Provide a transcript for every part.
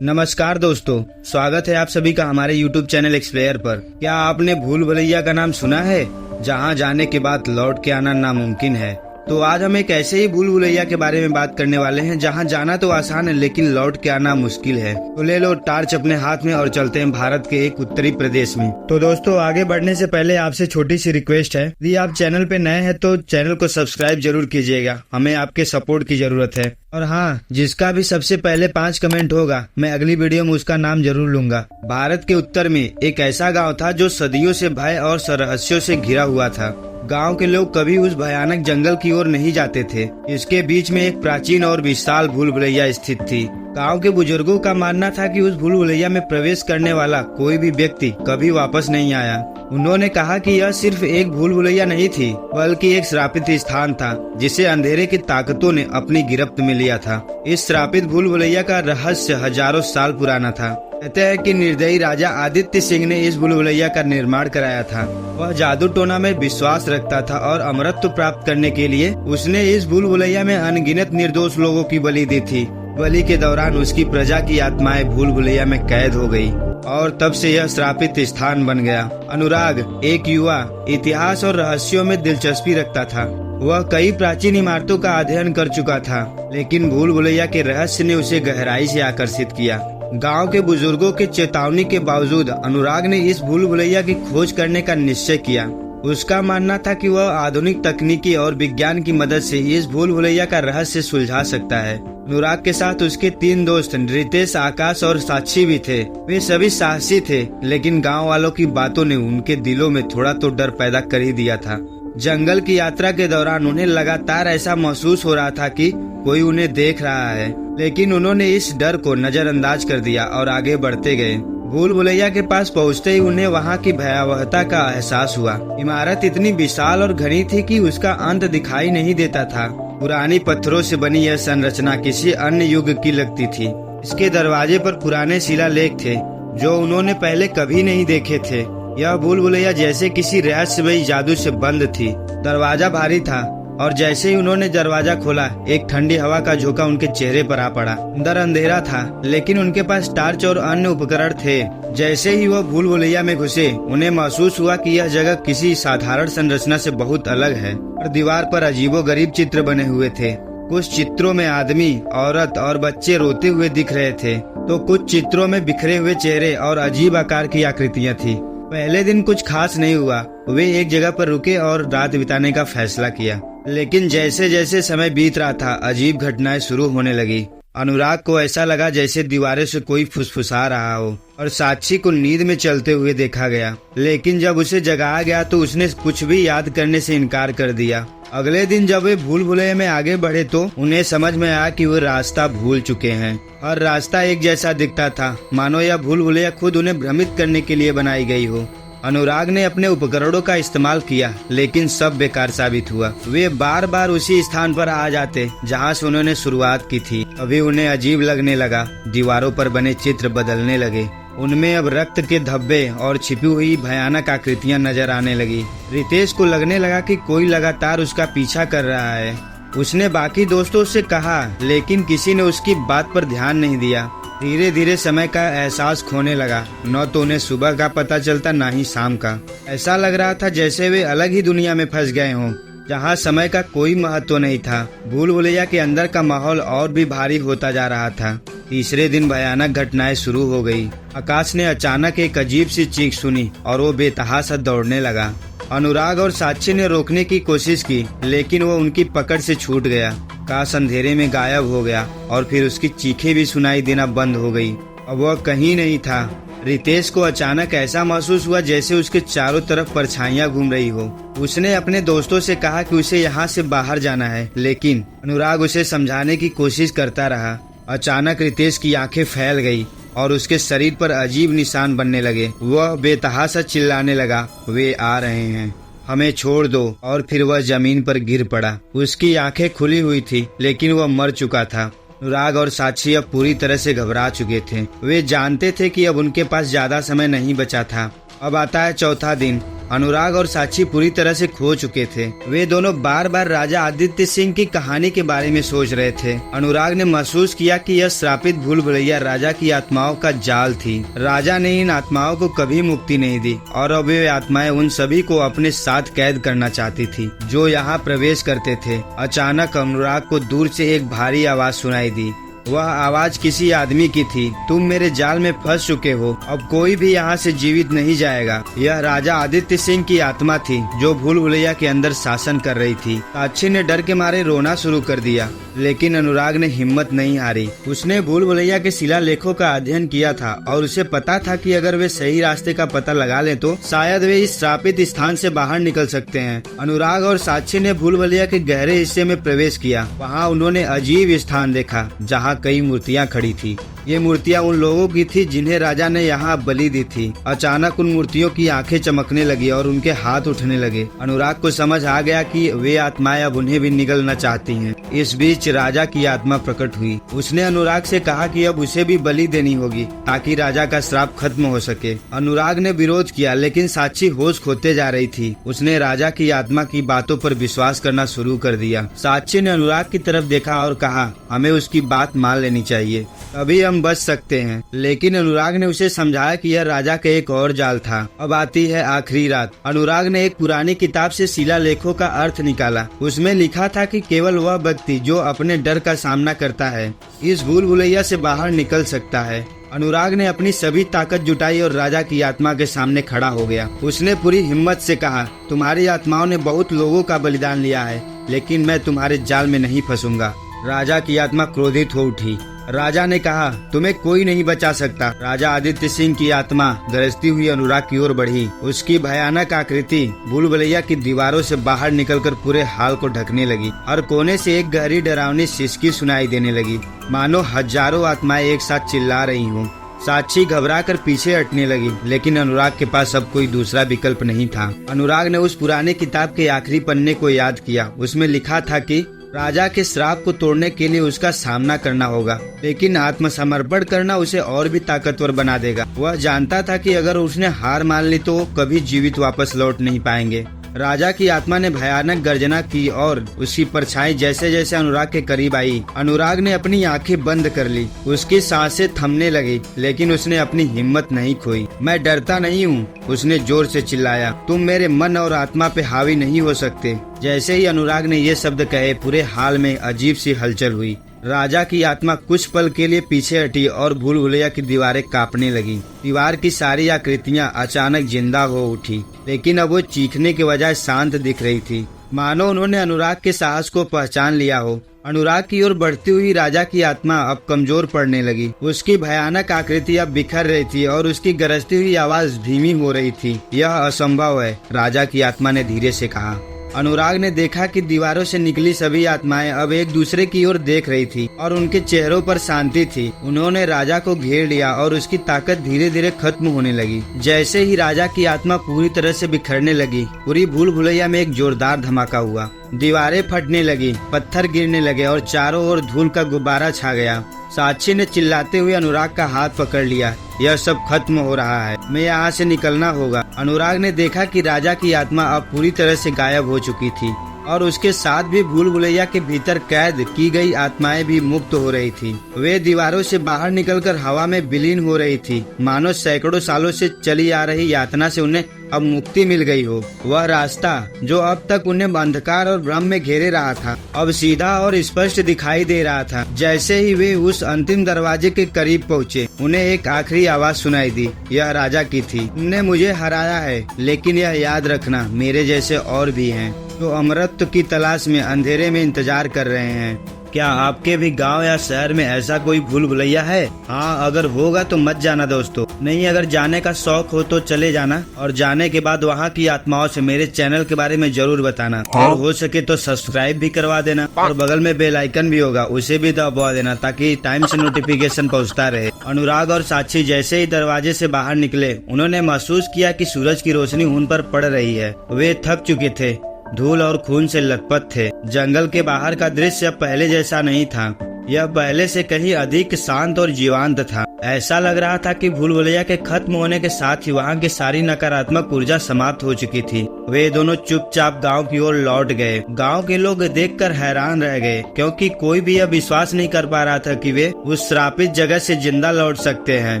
नमस्कार दोस्तों, स्वागत है आप सभी का हमारे YouTube चैनल एक्सप्लेयर पर। क्या आपने भूल भुलैया का नाम सुना है, जहां जाने के बाद लौट के आना नामुमकिन है? तो आज हम एक ऐसे ही भूल भुलैया के बारे में बात करने वाले हैं जहां जाना तो आसान है लेकिन लौट के आना मुश्किल है। तो ले लो टार्च अपने हाथ में और चलते हैं भारत के एक उत्तरी प्रदेश में। तो दोस्तों, आगे बढ़ने से पहले आपसे छोटी सी रिक्वेस्ट है, यदि आप चैनल पे नए हैं तो चैनल को सब्सक्राइब जरूर कीजिएगा, हमें आपके सपोर्ट की जरूरत है। और हाँ, जिसका भी सबसे पहले 5 कमेंट होगा मैं अगली वीडियो में उसका नाम जरूर लूंगा। भारत के उत्तर में एक ऐसा गांव था जो सदियों से भय और रहस्यों से घिरा हुआ था। गांव के लोग कभी उस भयानक जंगल की ओर नहीं जाते थे। इसके बीच में एक प्राचीन और विशाल भूल भुलैया स्थित थी। गांव के बुजुर्गों का मानना था कि उस भूल भुलैया में प्रवेश करने वाला कोई भी व्यक्ति कभी वापस नहीं आया। उन्होंने कहा कि यह सिर्फ एक भूल भुलैया नहीं थी, बल्कि एक श्रापित स्थान था जिसे अंधेरे की ताकतों ने अपनी गिरफ्त में लिया था। इस श्रापित भूल भुलैया का रहस्य हजारों साल पुराना था। कहते हैं कि निर्दयी राजा आदित्य सिंह ने इस भूल भुलैया का निर्माण कराया था। वह जादू टोना में विश्वास रखता था और अमरत्व प्राप्त करने के लिए उसने इस भूल भुलैया में अनगिनत निर्दोष लोगों की बलि दी थी। बलि के दौरान उसकी प्रजा की आत्माएं भूल भुलैया में कैद हो गई और तब से यह श्रापित स्थान बन गया। अनुराग एक युवा इतिहास और रहस्यों में दिलचस्पी रखता था। वह कई प्राचीन इमारतों का अध्ययन कर चुका था, लेकिन भूल भुलैया के रहस्य ने उसे गहराई से आकर्षित किया। गांव के बुजुर्गों के चेतावनी के बावजूद अनुराग ने इस भूल भुलैया की खोज करने का निश्चय किया। उसका मानना था कि वह आधुनिक तकनीकी और विज्ञान की मदद से इस भूल भुलैया का रहस्य सुलझा सकता है। अनुराग के साथ उसके 3 दोस्त रितेश, आकाश और साक्षी भी थे। वे सभी साहसी थे, लेकिन गांव वालों की बातों ने उनके दिलों में थोड़ा तो डर पैदा कर ही दिया था। जंगल की यात्रा के दौरान उन्हें लगातार ऐसा महसूस हो रहा था कि कोई उन्हें देख रहा है, लेकिन उन्होंने इस डर को नजरअंदाज कर दिया और आगे बढ़ते गए। भूल भुलैया के पास पहुंचते ही उन्हें वहां की भयावहता का एहसास हुआ। इमारत इतनी विशाल और घनी थी कि उसका अंत दिखाई नहीं देता था। पुरानी पत्थरों से बनी यह संरचना किसी अन्य युग की लगती थी। इसके दरवाजे पर पुराने शिलालेख थे जो उन्होंने पहले कभी नहीं देखे थे। यह भूल भुलैया जैसे किसी रहस्यमयी जादू से बंद थी। दरवाजा भारी था और जैसे ही उन्होंने दरवाजा खोला, एक ठंडी हवा का झोंका उनके चेहरे पर आ पड़ा। अंदर अंधेरा था, लेकिन उनके पास टार्च और अन्य उपकरण थे। जैसे ही वह भूल भुलैया में घुसे, उन्हें महसूस हुआ कि यह जगह किसी साधारण संरचना से बहुत अलग है। और दीवार पर अजीबोगरीब चित्र बने हुए थे। कुछ चित्रों में आदमी, औरत और बच्चे रोते हुए दिख रहे थे, तो कुछ चित्रों में बिखरे हुए चेहरे और अजीब आकार की आकृतियाँ थी। पहले दिन कुछ खास नहीं हुआ। वे एक जगह पर रुके और रात बिताने का फैसला किया, लेकिन जैसे जैसे समय बीत रहा था, अजीब घटनाएं शुरू होने लगी। अनुराग को ऐसा लगा जैसे दीवारों से कोई फुसफुसा रहा हो, और साक्षी को नींद में चलते हुए देखा गया। लेकिन जब उसे जगाया गया तो उसने कुछ भी याद करने से इनकार कर दिया। अगले दिन जब वे भूल भुलैया में आगे बढ़े तो उन्हें समझ में आया कि वो रास्ता भूल चुके हैं। हर रास्ता एक जैसा दिखता था, मानो यह भूल भुलैया खुद उन्हें भ्रमित करने के लिए बनाई गई हो। अनुराग ने अपने उपकरणों का इस्तेमाल किया, लेकिन सब बेकार साबित हुआ। वे बार बार उसी स्थान पर आ जाते जहां से उन्होंने शुरुआत की थी। अभी उन्हें अजीब लगने लगा। दीवारों पर बने चित्र बदलने लगे। उनमें अब रक्त के धब्बे और छिपी हुई भयानक आकृतियां नजर आने लगी। रितेश को लगने लगा कि कोई लगातार उसका पीछा कर रहा है। उसने बाकी दोस्तों से कहा, लेकिन किसी ने उसकी बात पर ध्यान नहीं दिया। धीरे धीरे समय का एहसास खोने लगा। न तो उन्हें सुबह का पता चलता, न ही शाम का। ऐसा लग रहा था जैसे वे अलग ही दुनिया में फंस गए हों, जहाँ समय का कोई महत्व नहीं था। भूल भुलैया के अंदर का माहौल और भी भारी होता जा रहा था। तीसरे दिन भयानक घटनाएं शुरू हो गई। आकाश ने अचानक एक अजीब सी चीख सुनी और वो बेतहाशा दौड़ने लगा। अनुराग और साक्षी ने रोकने की कोशिश की, लेकिन वो उनकी पकड़ से छूट गया। आकाश अंधेरे में गायब हो गया और फिर उसकी चीखें भी सुनाई देना बंद हो गई। अब वह कहीं नहीं था। रितेश को अचानक ऐसा महसूस हुआ जैसे उसके चारों तरफ परछाइयां घूम रही हो। उसने अपने दोस्तों से कहा कि उसे यहाँ से बाहर जाना है, लेकिन अनुराग उसे समझाने की कोशिश करता रहा। अचानक रितेश की आंखें फैल गई और उसके शरीर पर अजीब निशान बनने लगे। वह बेतहाशा चिल्लाने लगा, वे आ रहे हैं, हमें छोड़ दो। और फिर वह जमीन पर गिर पड़ा। उसकी आंखें खुली हुई थी, लेकिन वह मर चुका था। अनुराग और साक्षी अब पूरी तरह से घबरा चुके थे। वे जानते थे कि अब उनके पास ज्यादा समय नहीं बचा था। अब आता है चौथा दिन। अनुराग और साक्षी पूरी तरह से खो चुके थे। वे दोनों बार बार राजा आदित्य सिंह की कहानी के बारे में सोच रहे थे। अनुराग ने महसूस किया कि यह श्रापित भूल भुलैया राजा की आत्माओं का जाल थी। राजा ने इन आत्माओं को कभी मुक्ति नहीं दी और अब वे आत्माएं उन सभी को अपने साथ कैद करना चाहती थी जो यहाँ प्रवेश करते थे। अचानक अनुराग को दूर से एक भारी आवाज सुनाई दी। वह आवाज किसी आदमी की थी। तुम मेरे जाल में फंस चुके हो, अब कोई भी यहाँ से जीवित नहीं जाएगा। यह राजा आदित्य सिंह की आत्मा थी जो भूल भुलैया के अंदर शासन कर रही थी। साक्षी ने डर के मारे रोना शुरू कर दिया, लेकिन अनुराग ने हिम्मत नहीं हारी। उसने भूल भुलैया के शिलालेखों का अध्ययन किया था और उसे पता था कि अगर वे सही रास्ते का पता लगा लें तो शायद वे इस श्रापित स्थान से बाहर निकल सकते हैं। अनुराग और साक्षी ने भूल भुलैया के गहरे हिस्से में प्रवेश किया। वहाँ उन्होंने अजीब स्थान देखा जहाँ कई मूर्तियां खड़ी थी। ये मूर्तियां उन लोगों की थी जिन्हें राजा ने यहाँ बलि दी थी। अचानक उन मूर्तियों की आंखें चमकने लगी और उनके हाथ उठने लगे। अनुराग को समझ आ गया कि वे आत्माएं अब उन्हें भी निगलना चाहती हैं। इस बीच राजा की आत्मा प्रकट हुई। उसने अनुराग से कहा कि अब उसे भी बलि देनी होगी ताकि राजा का श्राप खत्म हो सके। अनुराग ने विरोध किया, लेकिन साक्षी होश खोते जा रही थी। उसने राजा की आत्मा की बातों पर विश्वास करना शुरू कर दिया। साक्षी ने अनुराग की तरफ देखा और कहा, हमें उसकी बात मान लेनी चाहिए, तभी हम बच सकते हैं। लेकिन अनुराग ने उसे समझाया कि यह राजा का एक और जाल था। अब आती है आखिरी रात। अनुराग ने एक पुरानी किताब से शिलालेखों का अर्थ निकाला। उसमें लिखा था कि केवल वह व्यक्ति जो अपने डर का सामना करता है इस भूल भुलैया से बाहर निकल सकता है। अनुराग ने अपनी सभी ताकत जुटाई और राजा की आत्मा के सामने खड़ा हो गया। उसने पूरी हिम्मत से कहा, तुम्हारी आत्माओं ने बहुत लोगों का बलिदान लिया है, लेकिन मैं तुम्हारे जाल में नहीं फंसूंगा। राजा की आत्मा क्रोधित हो उठी। राजा ने कहा, तुम्हें कोई नहीं बचा सकता। राजा आदित्य सिंह की आत्मा गरजती हुई अनुराग की ओर बढ़ी। उसकी भयानक आकृति भूल भुलैया की दीवारों से बाहर निकलकर पूरे हाल को ढकने लगी और कोने से एक गहरी डरावनी सिसकी सुनाई देने लगी, मानो हजारों आत्माएं एक साथ चिल्ला रही हों। साक्षी घबरा कर पीछे हटने लगी, लेकिन अनुराग के पास अब कोई दूसरा विकल्प नहीं था। अनुराग ने उस पुराने किताब के आखिरी पन्ने को याद किया। उसमें लिखा था कि राजा के श्राप को तोड़ने के लिए उसका सामना करना होगा, लेकिन आत्मसमर्पण करना उसे और भी ताकतवर बना देगा। वह जानता था कि अगर उसने हार मान ली तो वो कभी जीवित वापस लौट नहीं पाएंगे। राजा की आत्मा ने भयानक गर्जना की और उसकी परछाई जैसे जैसे अनुराग के करीब आई, अनुराग ने अपनी आंखें बंद कर ली। उसकी सांसें थमने लगी, लेकिन उसने अपनी हिम्मत नहीं खोई। मैं डरता नहीं हूँ, उसने जोर से चिल्लाया। तुम मेरे मन और आत्मा पे हावी नहीं हो सकते। जैसे ही अनुराग ने ये शब्द कहे, पूरे हाल में अजीब सी हलचल हुई। राजा की आत्मा कुछ पल के लिए पीछे हटी और भूल भुलैया की दीवारें कांपने लगी। दीवार की सारी आकृतियां अचानक जिंदा हो उठी, लेकिन अब वो चीखने के बजाय शांत दिख रही थी, मानो उन्होंने अनुराग के साहस को पहचान लिया हो। अनुराग की ओर बढ़ती हुई राजा की आत्मा अब कमजोर पड़ने लगी। उसकी भयानक आकृति अब बिखर रही थी और उसकी गरजती हुई आवाज धीमी हो रही थी। यह असंभव है, राजा की आत्मा ने धीरे से कहा। अनुराग ने देखा कि दीवारों से निकली सभी आत्माएं अब एक दूसरे की ओर देख रही थी और उनके चेहरों पर शांति थी। उन्होंने राजा को घेर लिया और उसकी ताकत धीरे धीरे खत्म होने लगी। जैसे ही राजा की आत्मा पूरी तरह से बिखरने लगी, पूरी भूल भुलैया में एक जोरदार धमाका हुआ। दीवारें फटने लगी, पत्थर गिरने लगे और चारों ओर धूल का गुब्बारा छा गया। साक्षी ने चिल्लाते हुए अनुराग का हाथ पकड़ लिया। यह सब खत्म हो रहा है, मैं यहाँ से निकलना होगा। अनुराग ने देखा कि राजा की आत्मा अब पूरी तरह से गायब हो चुकी थी और उसके साथ भी भूल भुलैया के भीतर कैद की गई आत्माएं भी मुक्त हो रही थी। वे दीवारों से बाहर निकलकर हवा में विलीन हो रही थी, मानो सैकड़ों सालों से चली आ रही यातना से उन्हें अब मुक्ति मिल गई हो। वह रास्ता जो अब तक उन्हें अंधकार और भ्रम में घेरे रहा था, अब सीधा और स्पष्ट दिखाई दे रहा था। जैसे ही वे उस अंतिम दरवाजे के करीब पहुँचे, उन्हें एक आखिरी आवाज सुनाई दी। यह राजा की थी। तुमने मुझे हराया है, लेकिन यह याद रखना, मेरे जैसे और भी हैं जो अमरत्व की तलाश में अंधेरे में इंतजार कर रहे हैं। क्या आपके भी गांव या शहर में ऐसा कोई भूल भुलैया है? हाँ, अगर होगा तो मत जाना दोस्तों। नहीं, अगर जाने का शौक हो तो चले जाना और जाने के बाद वहाँ की आत्माओं से मेरे चैनल के बारे में जरूर बताना। और हो सके तो सब्सक्राइब भी करवा देना और बगल में बेल आइकन भी होगा, उसे भी दबा देना ताकि टाइम से नोटिफिकेशन पहुँचता रहे। अनुराग और साक्षी जैसे ही दरवाजे से बाहर निकले, उन्होंने महसूस किया कि सूरज की रोशनी उन पर पड़ रही है। वे थक चुके थे, धूल और खून से लथपथ थे। जंगल के बाहर का दृश्य अब पहले जैसा नहीं था। यह पहले से कहीं अधिक शांत और जीवंत था। ऐसा लग रहा था कि भूल भुलैया के खत्म होने के साथ ही वहाँ की सारी नकारात्मक ऊर्जा समाप्त हो चुकी थी। वे दोनों चुपचाप गांव की ओर लौट गए। गांव के लोग देखकर हैरान रह गए, क्योंकि कोई भी यह विश्वास नहीं कर पा रहा था कि वे उस श्रापित जगह से जिंदा लौट सकते हैं।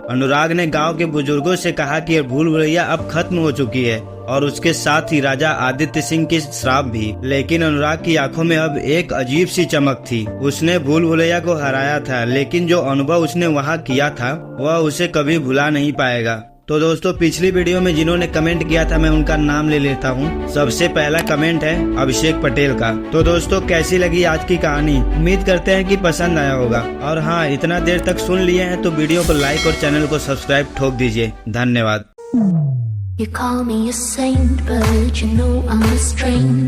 अनुराग ने गांव के बुजुर्गों से कहा कि भूल भुलैया अब खत्म हो चुकी है और उसके साथ ही राजा आदित्य सिंह की श्राप भी। लेकिन अनुराग की आंखों में अब एक अजीब सी चमक थी। उसने भूल भुलैया को हराया था, लेकिन जो अनुभव उसने वहाँ किया था वह उसे कभी भुला नहीं पाएगा। तो दोस्तों, पिछली वीडियो में जिन्होंने कमेंट किया था मैं उनका नाम ले लेता हूँ। सबसे पहला कमेंट है अभिषेक पटेल का। तो दोस्तों, कैसी लगी आज की कहानी? उम्मीद करते हैं कि पसंद आया होगा। और हाँ, इतना देर तक सुन लिए हैं तो वीडियो को लाइक और चैनल को सब्सक्राइब ठोक दीजिए। धन्यवाद। You call me a saint, but you know I'm a stranger.